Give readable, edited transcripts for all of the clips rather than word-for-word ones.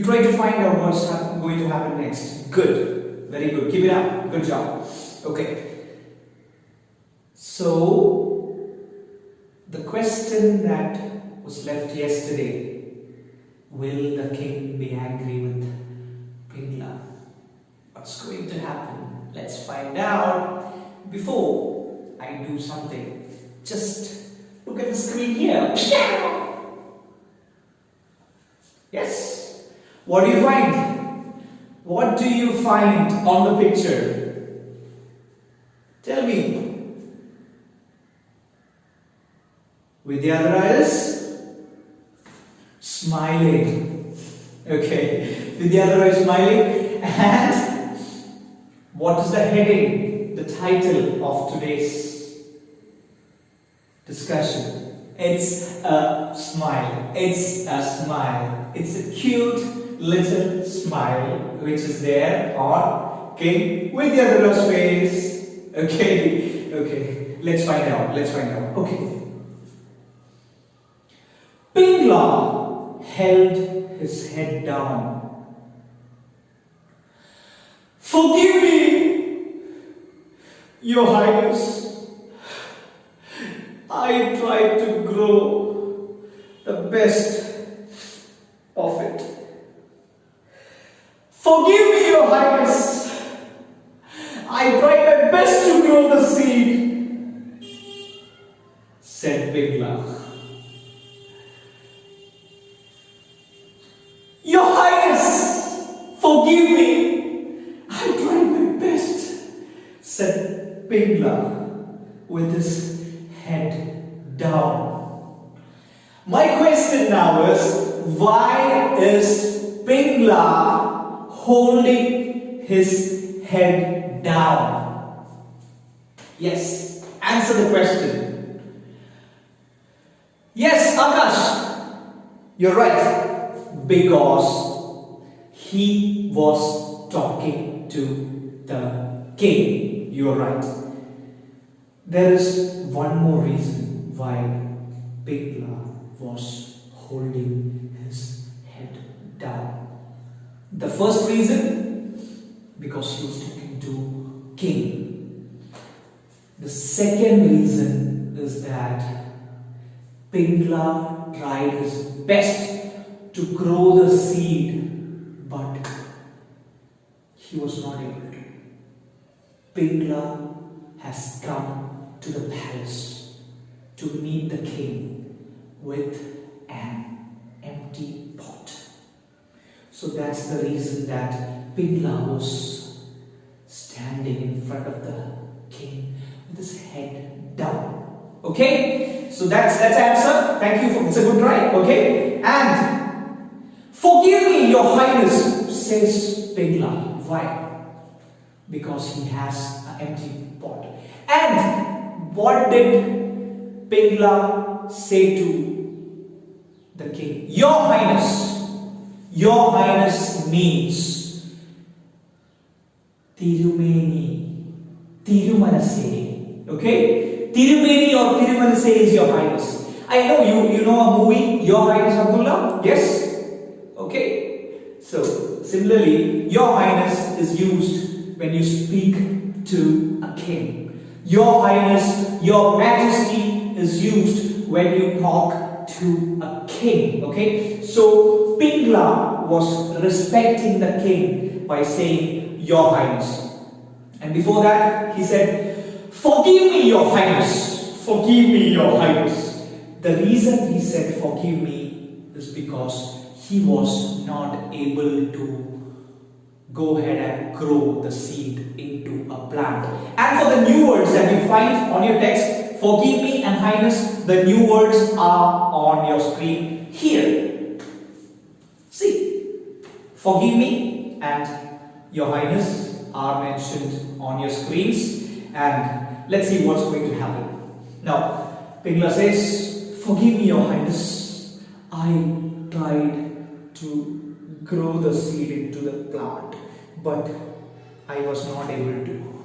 try to find out what's going to happen next. Good. Very good. Keep it up. Good job. Okay. So, the question that was left yesterday, will the king be angry with Pingla? What's going to happen? Let's find out. Before I do something, just look at the screen here. Yes. What do you find? What do you find on the picture? Tell me. Vidyadhara is smiling. Okay. Vidyadhara is smiling. And what is the heading, the title of today's discussion? It's a smile. It's a smile. It's a cute little smile which is there on King Vidyadhara's face. Okay. Okay. Let's find out. Let's find out. Okay. Pingla held his head down. Forgive me, Your Highness. I tried to grow the best of it. Forgive me, Your Highness. I tried my best to grow the seed, said Pingla. Your Highness, forgive me. I tried my best, said Pingla with his head down. My question now is, why is Pingla holding his head down? Yes, answer the question. Yes, Akash, you're right. Because he was talking to the king. You're right. There is one more reason why Pingla was holding his head down. The first reason, because he was talking to king. The second reason is that Pingla tried his best to grow the seed, but he was not able to. Pingla has come to the palace to meet the king with an empty pot. So that's the reason that Pingla was standing in front of the king with his head down. Okay? So that's the answer. Thank you for it's a good try. Okay? And forgive me, Your Highness, says Pingla. Why? Because he has an empty pot. And what did Pingla say to the king? Your Highness. Your Highness means Tirumeni, Tirumanase. Okay? Tirumeni or Tirumanase is Your Highness. I know you know a movie, Your Highness Abdullah? Yes? Okay, so similarly, Your Highness is used when you speak to a king. Your Highness, Your Majesty is used when you talk to a king. Okay, so Pingla was respecting the king by saying Your Highness. And before that, he said, forgive me, Your Highness. Forgive me, Your Highness. The reason he said forgive me is because he was not able to go ahead and grow the seed into a plant. And for the new words that you find on your text, forgive me and Highness, the new words are on your screen here. See, forgive me and Your Highness are mentioned on your screens, and let's see what's going to happen. Now, Pingla says, forgive me, Your Highness, I tried to grow the seed into the plant, but I was not able to.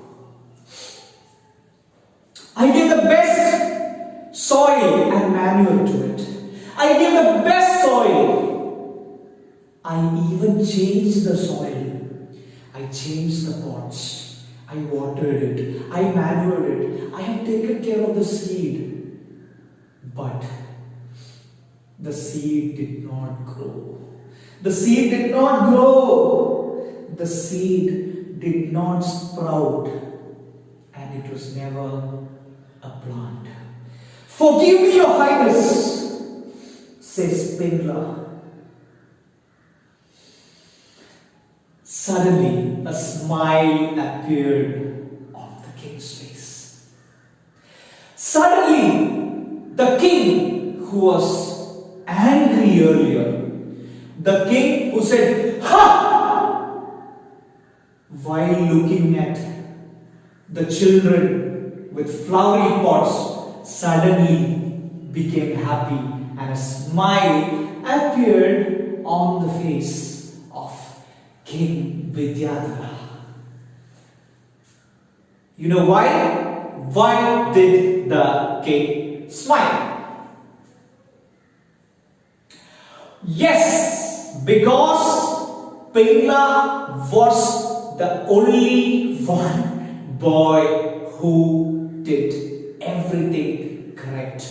I gave the best soil and manure to it. I gave the best soil. I even even changed the soil. I changed the pots. I watered it. I manured it. I have taken care of the seed. But the seed did not grow. The seed did not grow. The seed did not sprout. And it was never a plant. Forgive me, Your Highness, says Pingla. Suddenly, a smile appeared on the king's face. Suddenly, the king who was angry earlier, the king who said, "Ha!" while looking at the children with flowery pots, suddenly became happy, and a smile appeared on the face of King Vidyadhara. You know why? Why did the king smile? Yes, because Pingla was the only one boy who did everything correct.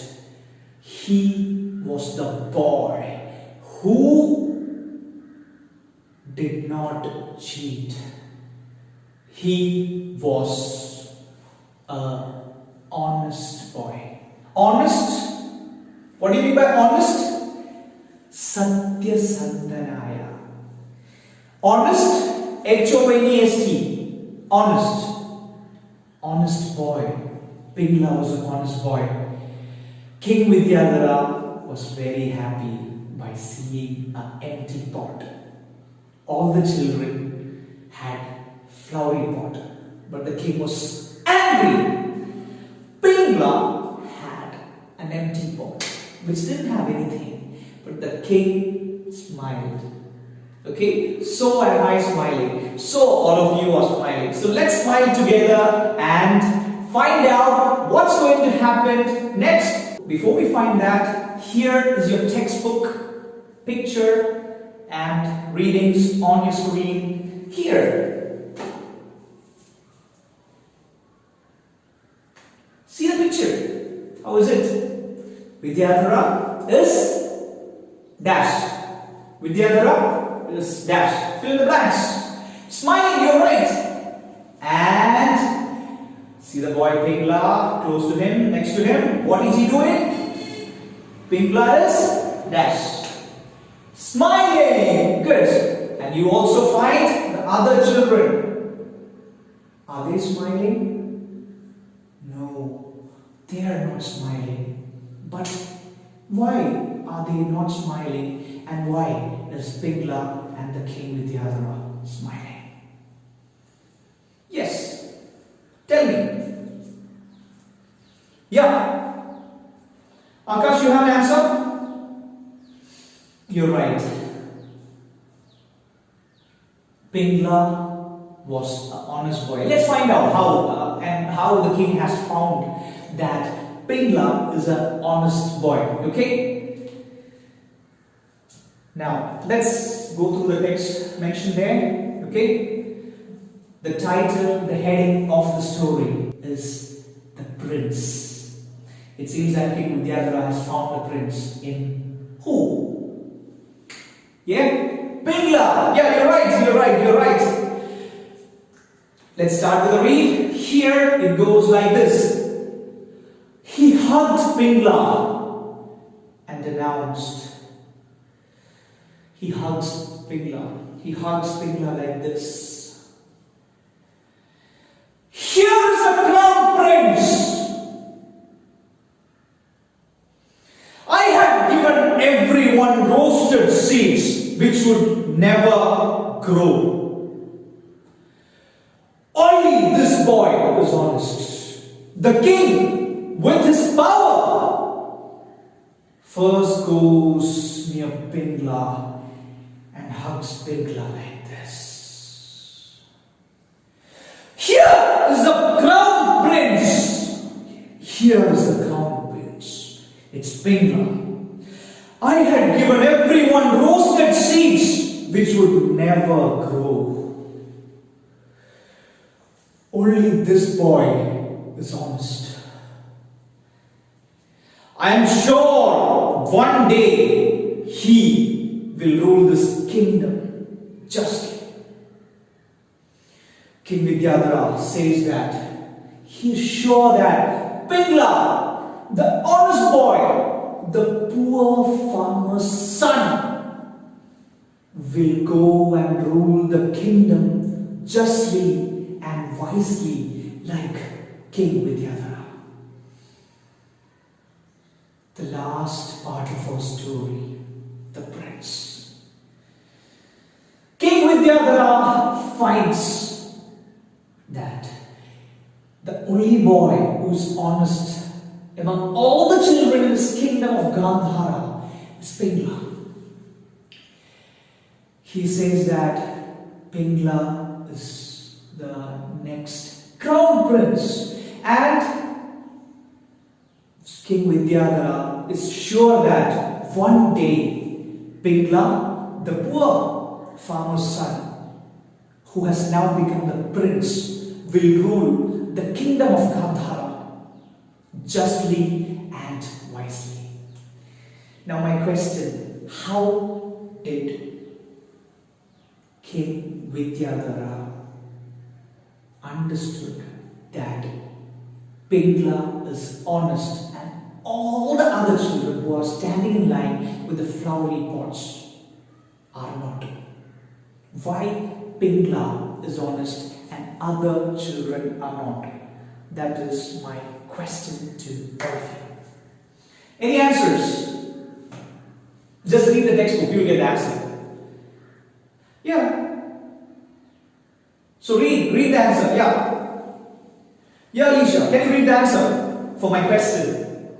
He was the boy who did not cheat. He was an honest boy. Honest? What do you mean by honest? Satyasandhanaya. Honest? Honest. Honest. Honest boy. Pingla was an honest boy. King Vidyadhara was very happy by seeing an empty pot. All the children had flowery pot, but the king was angry. Pingla had an empty pot, which didn't have anything, but the king smiled. Okay, so am I smiling. So all of you are smiling. So let's smile together and find out what's going to happen next. Before we find that, here is your textbook picture and readings on your screen here. See the picture. How is it? Vidyadhara is dash. Vidyadhara is dash. Fill in the blanks. Smiling, you're right. And see the boy Pingla close to him, next to him. What is he doing? Pingla is dash. Smiling! Good. And you also find the other children. Are they smiling? No, they are not smiling. But why are they not smiling? And why is Pingla and the king Vidyadhara smiling? Yes. Tell me. Yeah. Akash, you have an answer? You're right. Pingla was an honest boy. Let's find out how the king has found that Pingla is an honest boy. Okay? Now, let's go through the text mentioned there. Okay? The title, the heading of the story is The Prince. It seems that King Vidyadhara has found the prince in who? Yeah? Pingla! Yeah, you're right. Let's start with a read. Here it goes like this. He hugged Pingla and announced. He hugs Pingla like this. Here is the crown prince. I have given everyone roasted seeds which would never grow. Only this boy is honest. The king, with his power, first goes near Pingla and hugs Pingla like this. Here is the crown prince. Here is the crown prince. It's Pingla. I had given everyone roasted seeds which would never grow. Only this boy is honest. I am sure one day he will rule this kingdom justly. King Vidyadhara says that he is sure that Pingla, the honest boy, the poor farmer's son, will go and rule the kingdom justly and wisely like King Vidyadhara. The last part of our story, the prince. King Vidyadhara finds that the only boy who is honest among all the children in this kingdom of Gandhara is Pingla. He says that Pingla is the next crown prince, and King Vidyadhara is sure that one day Pingla, the poor farmer's son, who has now become the prince, will rule the kingdom of Gandhara justly and wisely. Now my question, how did King Vidyadhara understood that Pingla is honest and all the other children who are standing in line with the flowery pots are not? Why Pingla is honest and other children are not? That is my question to all of you. Any answers? Just read the textbook, you will get the answer. Yeah. So read the answer. Yeah, Alicia, can you read the answer for my question?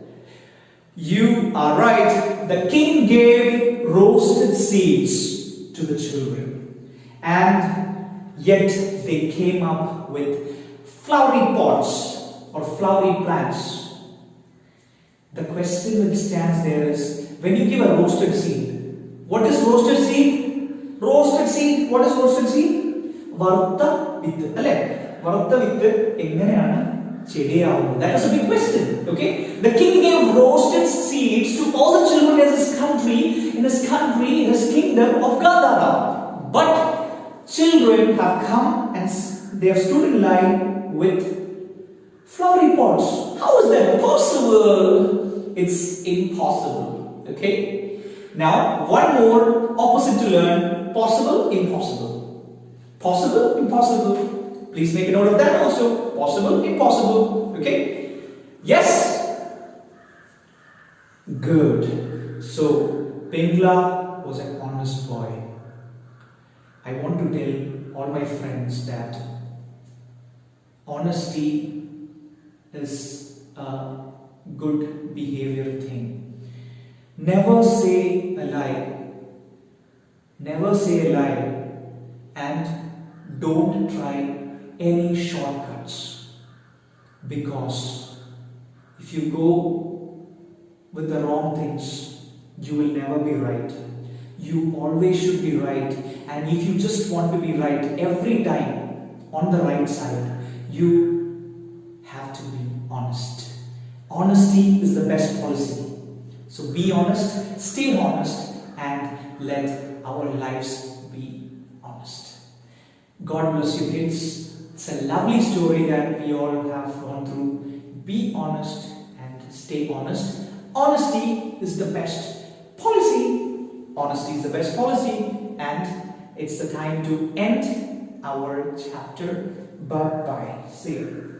You are right. The king gave roasted seeds to the children, and yet they came up with flowery pots or flowery plants. The question which stands there is, when you give a roasted seed, what is roasted seed? Roasted seed, what is roasted seed? Varutta vittu, alle? Varutta vittu enganeyanu chediyavunnathu? That is a big question. Okay? The king gave roasted seeds to all the children in his kingdom of Gandhara. But children have come and they have stood in line with flowery pots. How is that possible? It's impossible. Okay? Now, one more opposite to learn. Possible, impossible. Possible, impossible. Please make a note of that also. Possible, impossible. Okay? Yes? Good. So, Pingla was an honest boy. I want to tell all my friends that honesty is a good behavior thing. Never say a lie. Never say a lie, and don't try any shortcuts, because if you go with the wrong things, you will never be right. You always should be right, and if you just want to be right every time on the right side, you have to be honest. Honesty is the best policy. So be honest, stay honest, and let our lives be honest. God bless you, kids. It's a lovely story that we all have gone through. Be honest and stay honest. Honesty is the best policy. Honesty is the best policy, and it's the time to end our chapter. Bye bye. See you.